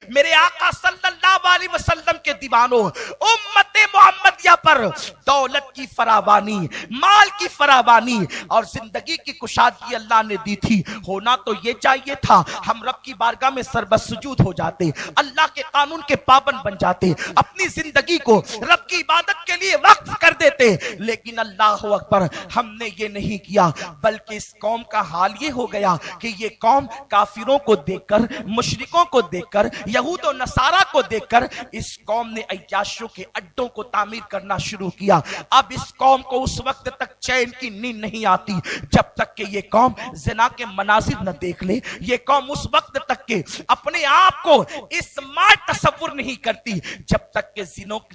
میرے آقا صلی اللہ علیہ وسلم کے دیوانوں، امت محمدیہ پر دولت کی فراوانی، مال کی فراوانی اور زندگی کی کشادگی اللہ نے دی تھی۔ ہونا تو یہ چاہیے تھا ہم رب کی بارگاہ میں سربسجود ہو جاتے، اللہ کے قانون کے پابند بن جاتے، اپنی زندگی کو رب کی عبادت کے لیے وقف کر دیتے، لیکن اللہ اکبر ہم نے یہ نہیں کیا، بلکہ اس قوم کا حال یہ ہو گیا کہ یہ قوم کافروں کو دیکھ کر، مشرکوں کو دیکھ کر، یہود و نصارہ کو دیکھ کر اس قوم نے عیاشیوں کے اڈوں کو تعمیر کرنا شروع کیا۔ اب اس قوم کو اس وقت تک چین کی نیند نہیں آتی جب تک کہ یہ قوم زنا کے مناظر نہ دیکھ لے، یہ قوم اس وقت تک کہ اپنے آپ کو اسمارٹ تصور نہیں کرتی جب تک کہ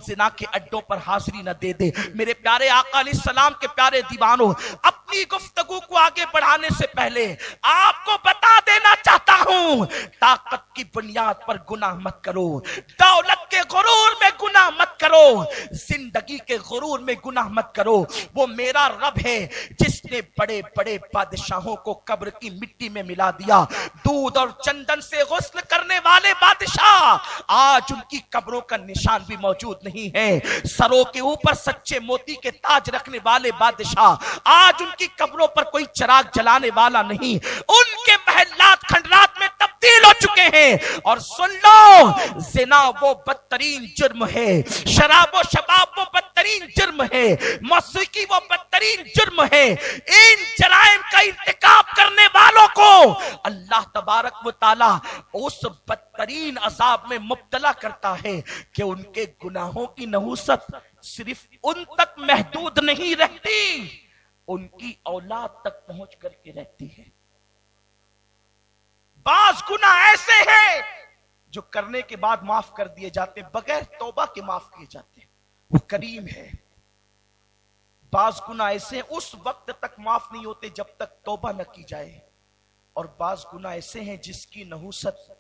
زنا کے اڈوں پر حاضری نہ دے دے۔ میرے پیارے آقا علیہ السلام کے پیارے دیوانوں، اپنی گفتگو کو آگے بڑھانے سے پہلے آپ کو بتا دینا چاہتا ہوں، طاقت کی بنیاد پر گناہ مت کرو، دولت کے غرور میں گناہ مت کرو، زندگی کے غرور میں گناہ مت کرو۔ وہ میرا رب ہے جس نے بڑے بڑے بادشاہوں کو قبر کی مٹی میں ملا دیا، دودھ اور چندن سے غسل کرنے والے بادشاہ آج ان کی قبروں کا نشان بھی موجود نہیں ہے، سروں کے اوپر سچے موتی کے تاج رکھنے والے بادشاہ آج ان کی قبروں پر کوئی چراغ جلانے والا نہیں، ان کے محلات کھنڈرات میں تبدیل ہو چکے ہیں۔ اور سن لو، زنا وہ بدترین جرم ہے، شراب و شباب وہ بدترین جرم ہے، موسیقی وہ بدترین جرم ہے۔ ان جرائم کا ارتکاب کرنے والوں کو اللہ تبارک و تعالی اس بدترین عذاب میں مبتلا کرتا ہے کہ ان کے گناہوں کی نحوست صرف ان تک محدود نہیں رہتی، ان کی اولاد تک پہنچ کر کے رہتی ہے۔ بعض گناہ ایسے ہیں جو کرنے کے بعد معاف کر دیے جاتے ہیں، بغیر توبہ کے معاف کیے جاتے ہیں، وہ کریم ہے۔ بعض گناہ ایسے ہیں اس وقت تک معاف نہیں ہوتے جب تک توبہ نہ کی جائے، اور بعض گناہ ایسے ہیں جس کی نحوست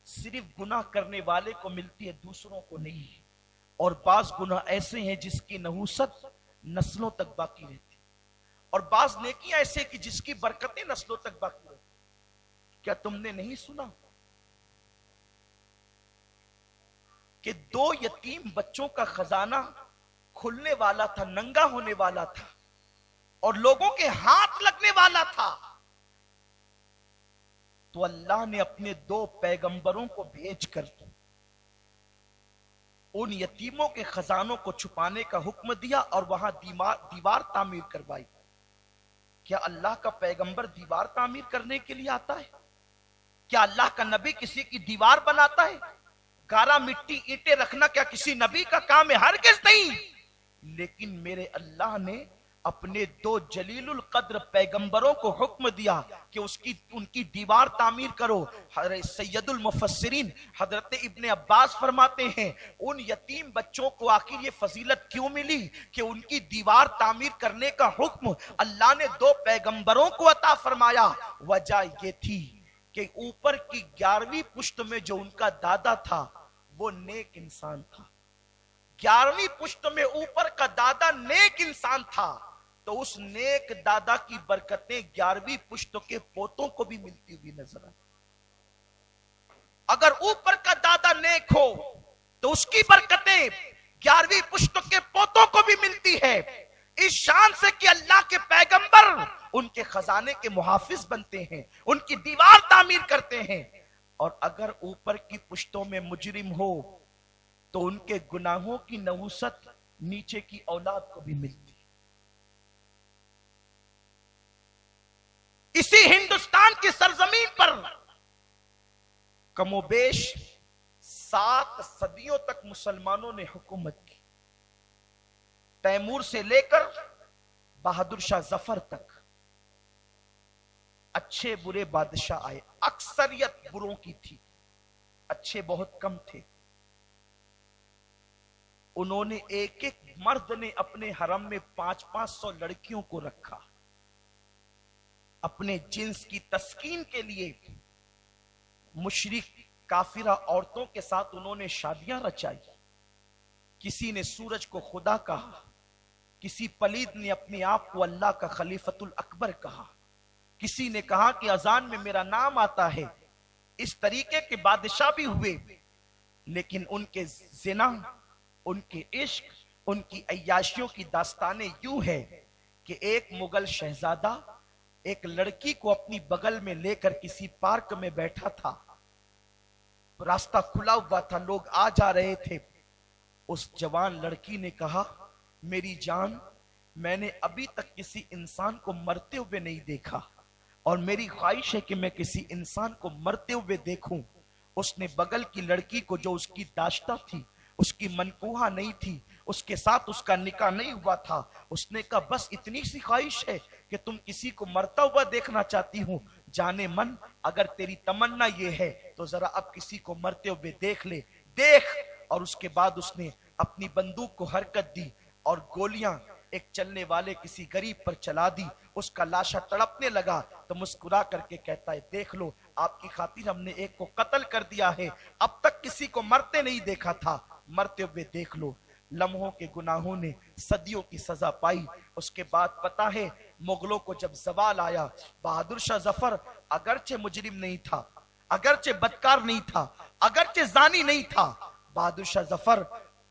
صرف گناہ کرنے والے کو ملتی ہے، دوسروں کو نہیں، اور بعض گناہ ایسے ہیں جس کی نحوست نسلوں تک باقی رہتی، اور بعض نیکیاں ایسے کہ جس کی برکتیں نسلوں تک باقی رہتی۔ کیا تم نے نہیں سنا کہ 2 یتیم بچوں کا خزانہ کھلنے والا تھا، ننگا ہونے والا تھا اور لوگوں کے ہاتھ لگنے والا تھا، تو اللہ نے اپنے 2 پیغمبروں کو بھیج کر ان یتیموں کے خزانوں کو چھپانے کا حکم دیا اور وہاں دیوار تعمیر کروائی۔ کیا اللہ کا پیغمبر دیوار تعمیر کرنے کے لیے آتا ہے؟ کیا اللہ کا نبی کسی کی دیوار بناتا ہے؟ گارا مٹی اینٹیں رکھنا کیا کسی نبی کا کام ہے؟ ہرگز نہیں۔ لیکن میرے اللہ نے اپنے 2 جلیل القدر پیغمبروں کو حکم دیا کہ ان کی دیوار تعمیر کرو۔ سید المفسرین حضرت ابن عباس فرماتے ہیں ان یتیم بچوں کو آخر یہ فضیلت کیوں ملی کہ ان کی دیوار تعمیر کرنے کا حکم اللہ نے 2 پیغمبروں کو عطا فرمایا؟ وجہ یہ تھی کہ اوپر کی 11ویں پشت میں جو ان کا دادا تھا وہ نیک انسان تھا، 11ویں پشت میں اوپر کا دادا نیک انسان تھا، تو اس نیک دادا کی برکتیں 11ویں پشت کے پوتوں کو بھی ملتی ہوئی نظر آئی۔ اگر اوپر کا دادا نیک ہو تو اس کی برکتیں 11ویں پشت کے پوتوں کو بھی ملتی ہے، اس شان سے کہ اللہ کے پیغمبر ان کے خزانے کے محافظ بنتے ہیں، ان کی دیوار تعمیر کرتے ہیں۔ اور اگر اوپر کی پشتوں میں مجرم ہو تو ان کے گناہوں کی نحوست نیچے کی اولاد کو بھی ملتی۔ اسی ہندوستان کی سرزمین پر کم و بیش 7 صدیوں تک مسلمانوں نے حکومت کی، تیمور سے لے کر بہادر شاہ ظفر تک اچھے برے بادشاہ آئے، اکثریت بروں کی تھی، اچھے بہت کم تھے۔ انہوں نے ایک مرد نے اپنے حرم میں 500 لڑکیوں کو رکھا، اپنے جنس کی تسکین کے لیے مشرک کافرہ عورتوں کے ساتھ انہوں نے شادیاں رچائی۔ کسی نے سورج کو خدا کہا، کسی پلید نے اپنے آپ کو اللہ کا خلیفۃ الاکبر کہا، کسی نے کہا کہ اذان میں میرا نام آتا ہے، इस तरीके के बादशाह भी हुए, लेकिन उनके ज़िना, उनके इश्क, उनकी अय्याशियों की दास्तानें यूं है कि एक मुगल शहजादा एक लड़की को अपनी बगल में लेकर किसी पार्क में बैठा था। रास्ता खुला हुआ था, लोग आ जा रहे थे। उस जवान लड़की ने कहा, मेरी जान, मैंने अभी तक किसी इंसान को मरते हुए नहीं देखा और मेरी ख्वाहिश है कि मैं किसी इंसान को मरते हुए देखूं। उसने बगल की लड़की को, जो उसकी दाश्ता थी, उसकी मनकूहा नहीं थी, उसके साथ उसका निकाह नहीं हुआ था, उसने कहा बस इतनी सी ख्वाहिश है कि तुम किसी को मरता हुआ देखना चाहती हो, जाने मन अगर तेरी तमन्ना ये है तो जरा अब किसी को मरते हुए देख ले, देख। और उसके बाद उसने अपनी बंदूक को हरकत दी और गोलियां एक चलने वाले किसी गरीब पर चला दी। उसका लाशा तड़पने लगा तो मुस्कुरा करके कहता है, देख लो, आपकी खातिर हमने एक को कत्ल कर दिया है, अब तक किसी को मरते नहीं देखा था, मरते हुए देख लो। लम्हों के गुनाहों ने सदियों की सजा पाई। उसके बाद पता है, मुगलों को जब जवाल आया, बहादुर शाह जफर अगरचे मुजरिम नहीं था, अगरचे बदकार नहीं था, अगरचे जानी नहीं था, बहादुर शाह जफर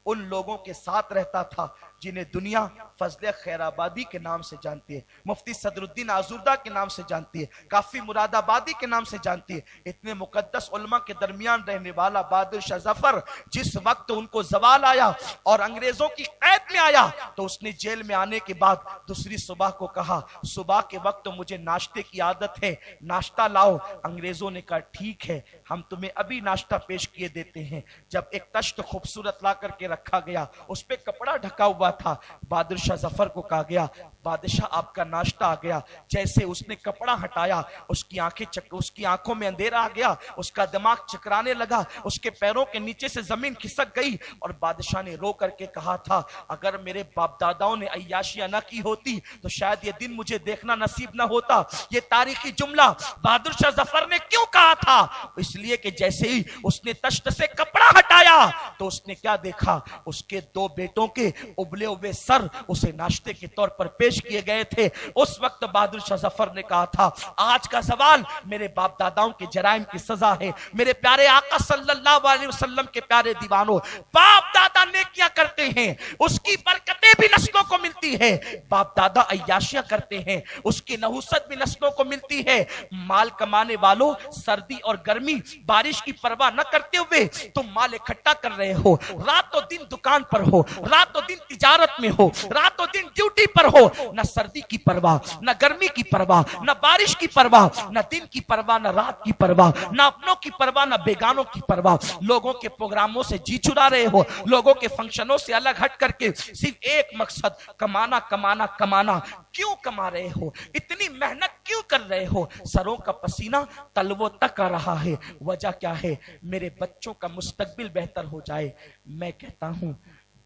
उन लोगों के साथ रहता था जिन्हें दुनिया फजले खैराबादी के नाम से जानती है, मुफ्ती सदरुद्दीन आजुर्दा के नाम से जानती है, काफी मुरादाबादी के नाम से जानती है। इतने मुकद्दस उलमा के दरमियान रहने वाला बहादुर शाह जफर जिस वक्त उनको जवाल आया और अंग्रेजों की कैद में आया, तो उसने जेल में आने के बाद दूसरी सुबह को कहा, सुबह के वक्त तो मुझे नाश्ते की आदत है, नाश्ता लाओ। अंग्रेजों ने कहा ठीक है, हम तुम्हें अभी नाश्ता पेश किए देते हैं। जब एक तश्त खूबसूरत ला करके रखा गया, उस पर कपड़ा ढका हुआ था, बहादुर शाह जफर को कहा गया, बादशाह आपका नाश्ता आ गया। जैसे उसने कपड़ा हटाया, उसकी आंखों में अंधेरा आ गया, उसका दिमाग चकराने लगा, उसके पैरों के नीचे से जमीन खिसक गई और बादशाह ने रो करके कहा था, अगर मेरे बाप दादाओं ने अय्याशियां न की होती तो शायद ये दिन मुझे देखना नसीब न होता। ये तारीखी जुमला बहादुर शाह जफर ने क्यों कहा था? इसलिए कि जैसे ही उसने तश्त से कपड़ा हटाया तो उसने क्या देखा, उसके दो बेटों के उबले हुए सर उसे नाश्ते के तौर पर पेश किए गए थे। उस वक्त बहादुर शाह जफर ने कहा था, आज का सवाल मेरे बाप दादाओं के जराइम की सजा है। मेरे प्यारे आका सल्लल्लाहु अलैहि वसल्लम के प्यारे दीवानों, बाप दादा नेकियां करते हैं, उसकी बरकतें भी नस्लों को मिलती है। बाप दादा अय्याशियां करते हैं, उसकी नहुसत भी नस्लों को मिलती है। माल कमाने वालों, सर्दी और गर्मी, बारिश की परवाह न करते हुए तुम माल इकट्ठा कर रहे हो, रातों दिन दुकान पर हो, रातों दिन तिजारत में हो, रातों दिन ड्यूटी पर हो, न सर्दी की परवाह, न गर्मी की परवाह, न बारिश की परवाह, न दिन की परवाह, न रात की परवाह, न अपनों की परवाह, न बेगानों की परवाह। लोगों के प्रोग्रामों से जी चुरा रहे हो, लोगों के फंक्शनों से अलग हट करके सिर्फ एक मकसद, कमाना कमाना कमाना। क्यों कमा रहे हो? इतनी मेहनत क्यों कर रहे हो? सरों का पसीना तलवों तक आ रहा है, वजह क्या है? मेरे बच्चों का मुस्तकबिल बेहतर हो जाए। मैं कहता हूं,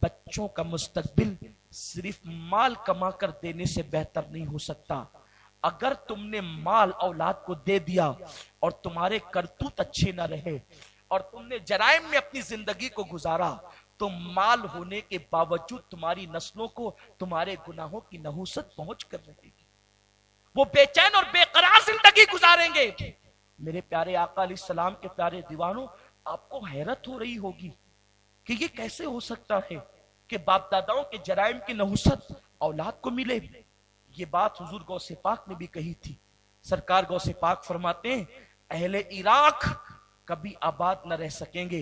बच्चों का मुस्तकबिल सिर्फ माल कमा कर देने से बेहतर नहीं हो सकता। अगर तुमने माल औलाद को दे दिया और तुम्हारे करतूत अच्छे न रहे और तुमने जराइम में अपनी जिंदगी को गुजारा, तो माल होने के बावजूद तुम्हारी नस्लों को तुम्हारे गुनाहों की नहुसत पहुंच कर रहेगी। वो बेचैन और बेकरार जिंदगी गुजारेंगे। मेरे प्यारे आका अलैहिस्सलाम के प्यारे दीवानों, आपको हैरत हो रही होगी कि ये कैसे हो सकता है कि बाप दादाओं के जराइम की नहुसत औलाद को मिले। ये बात हुजूर गौसे पाक ने भी कही थी। सरकार गौसे पाक फरमाते हैं, अहले इराक कभी आबाद न रह सकेंगे,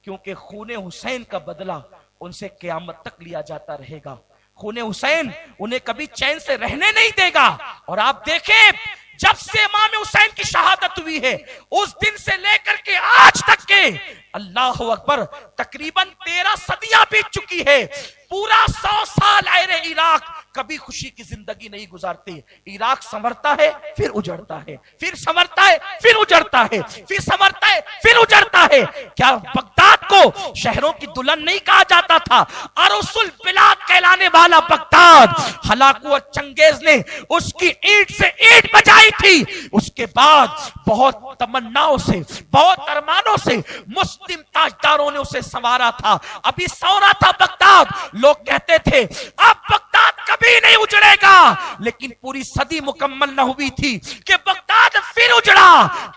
क्योंकि खूने हुसैन का बदला उनसे क़यामत तक लिया जाता रहेगा। खूने हुसैन उन्हें कभी चैन से रहने नहीं देगा। और आप देखें, जब से इमाम हुसैन की शहादत हुई है, उस दिन से लेकर के आज तक के, अल्लाह अकबर, तकरीबन 13 सदियां बीत चुकी है। पूरा 100 साल अहले इराक कभी खुशी की जिंदगी नहीं गुजारते। इराक संवरता है, फिर उजड़ता है, फिर संवरता है, फिर उजड़ता है, फिर संवरता है, फिर उजड़ता है। क्या बगदाद को को शहरों की दुल्हन नहीं कहा जाता था। अरुसुल बिलाद कहलाने वाला बगदाद, हलाकू और चंगेज ने उसकी ईंट से ईंट बजाई थी। उसके बाद बहुत तमन्नाओं से, बहुत अरमानों से मुस्लिम ताजदारों ने उसे संवारा था। अभी सो रहा था बगदाद। लोग कहते थे अब बगदाद कभी नहीं उजड़ेगा, लेकिन पूरी सदी मुकम्मल न हुई थी कि बगदाद फिर उजड़ा।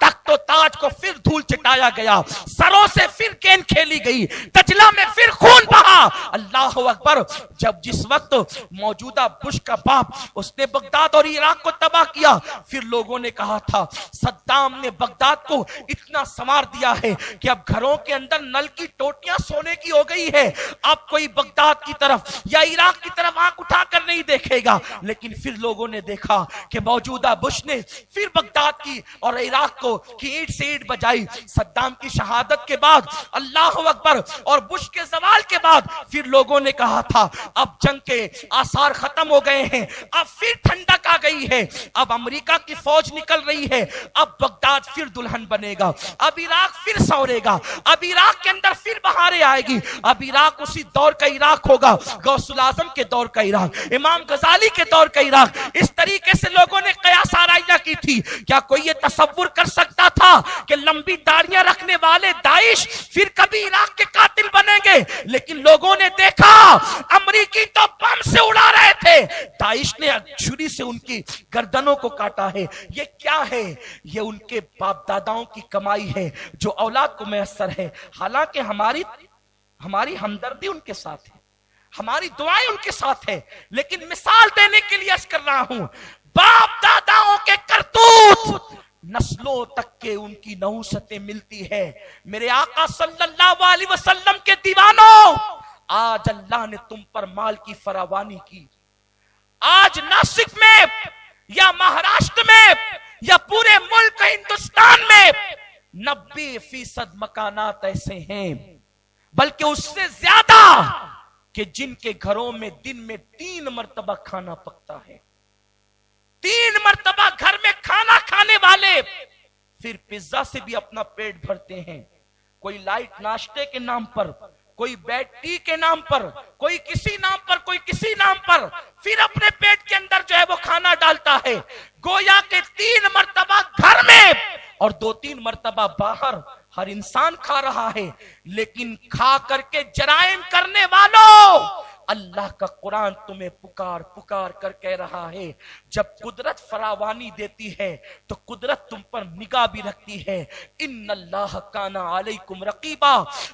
तख्तो ताज को फिर धूल चिटाया गया, सरों से फिर गेंद खेली गई, दजला में फिर खून बहा। अल्लाह अकबर। जब जिस वक्त मौजूदा बुश का बाप उसने बगदाद और इराक को तबाह किया, फिर लोगों ने कहा था सद्दाम ने बगदाद को इतना संवार दिया है कि अब घरों के अंदर नल की टोटियां सोने की हो गई है। अब कोई बगदाद की तरफ या इराक की तरफ आंख उठाकर नहीं देखेगा। लेकिन फिर लोगों ने देखा कि मौजूदा बुश ने फिर बगदाद की और इराक को की ईंट से ईंट बजाई। सद्दाम की शहादत के बाद, अल्लाह अकबर, और बुश के जवाल के बाद फिर लोगों ने कहा था अब जंग के आसार खत्म हो गए हैं, अब फिर ठंडक आ गई है, अब अमेरिका की फौज निकल रही है, अब बगदाद फिर दुल्हन बनेगा, अब इराक फिर सौरेगा, अब इराक के अंदर फिर बहारें आएगी, अब इराक उसी दौर का इराक होगा, गौसुल आजम के दौर का इराक, इमाम गजाली के दौर का इराक। इस तरीके से लोगों ने कयास आराइयां की थी। क्या कोई ये तसव्वुर कर सकता था कि लंबी दाढ़ियां रखने वाले दाइश फिर कभी इराक के कातिल बनेंगे? लेकिन लोगों ने देखा अमरीकी तो बम से उड़ा रहे थे, दाइश ने छुरी से उनकी गर्दनों को काटा है। ये क्या है? ये उनके बाप दादाओं की कमाई है जो औलाद को मैसर है। हालांकि हमारी हमदर्दी उनके साथ है, हमारी दुआएं उनके साथ है, लेकिन मिसाल देने के लिए अर्ज कर रहा हूं, बाप दादाओं के करतूत नस्लों तक के उनकी नहुसतें मिलती है। मेरे आका सल्लल्लाहु अलैहि वसल्लम के दीवानों, आज अल्लाह ने तुम पर माल की फरावानी की। आज नासिक में या महाराष्ट्र में या पूरे मुल्क हिंदुस्तान में 90% मकानात ऐसे हैं, बल्कि उससे ज्यादा, कि जिनके घरों में दिन में 3 मर्तबा खाना पकता है। 3 मर्तबा घर में खाना खाने वाले फिर पिज्जा से भी अपना पेट भरते हैं। कोई लाइट नाश्ते के नाम पर, कोई बेड टी के नाम पर, कोई किसी नाम पर, कोई किसी नाम पर, फिर अपने पेट के अंदर जो है वो खाना डालता है। गोया के 3 मर्तबा घर में और 2-3 मर्तबा बाहर हर इंसान खा रहा है। लेकिन खा करके जराइम करने वालों, अल्लाह का कुरान तुम्हें पुकार पुकार कर कह रहा है, जब कुदरत फरावानी देती है तो कुदरत तुम पर निगाह भी रखती है। इन्नल्लाह काना अलैकुम रकीबा,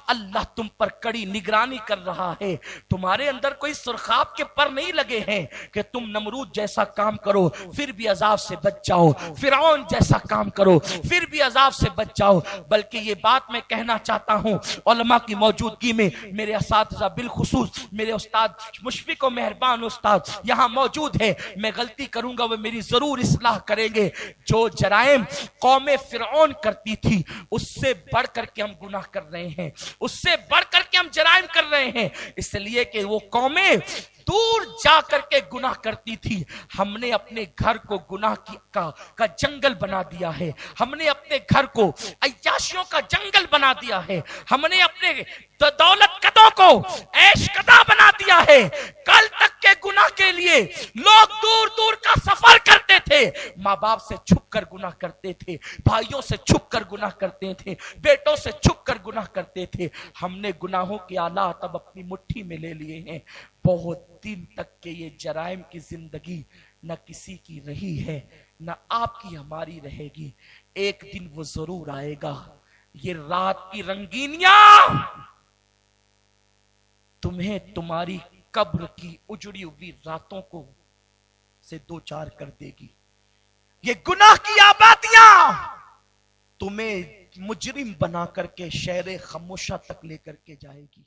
अल्लाह तुम पर कड़ी निगरानी कर रहा है। तुम्हारे अंदर कोई सुरखाब के पर नहीं लगे हैं कि तुम नमरूद जैसा काम करो फिर भी अजाब से बच जाओ, फिरौन जैसा काम करो फिर भी अजाब से बच जाओ। बल्कि ये बात मैं कहना चाहता हूं उलमा की मौजूदगी में, मेरे असातिज़ा बिलखुसूस मेरे उस्ताद मुशफिक और मेहरबान उस्ताद यहां मौजूद है, मैं गलती करूंगा वो मेरी जरूर इस्लाह करेंगे। जो जराइम कौमे फिरौन करती थी उससे बढ़ करके हम गुनाह कर रहे हैं, उससे बढ़ करके हम जराइम कर रहे हैं, इसलिए कि वो कौमें दूर जा करके गुनाह करती थी। हमने अपने घर को गुनाह का जंगल बना दिया है, हमने अपने घर को अय्याशियों का जंगल बना दिया है, हमने अपने दौलत कदों को ऐश कदा बना दिया है। कल तक के गुनाह के लिए लोग दूर दूर का सफर करते थे, माँ बाप से छुप कर गुनाह करते थे, भाइयों से छुप कर गुनाह करते थे, बेटों से छुप कर गुनाह करते थे। हमने गुनाहों के आलात अब अपनी मुट्ठी में ले लिए हैं। बहुत दिन तक के ये जराइम की जिंदगी न किसी की रही है, न आपकी हमारी रहेगी। एक दिन वो जरूर आएगा, ये रात की रंगीनियां तुम्हें तुम्हारी कब्र की उजड़ी हुई रातों को से 2-4 कर देगी। ये गुनाह की आबादियां तुम्हें मुजरिम बना करके शहर खामोशा तक लेकर के जाएगी।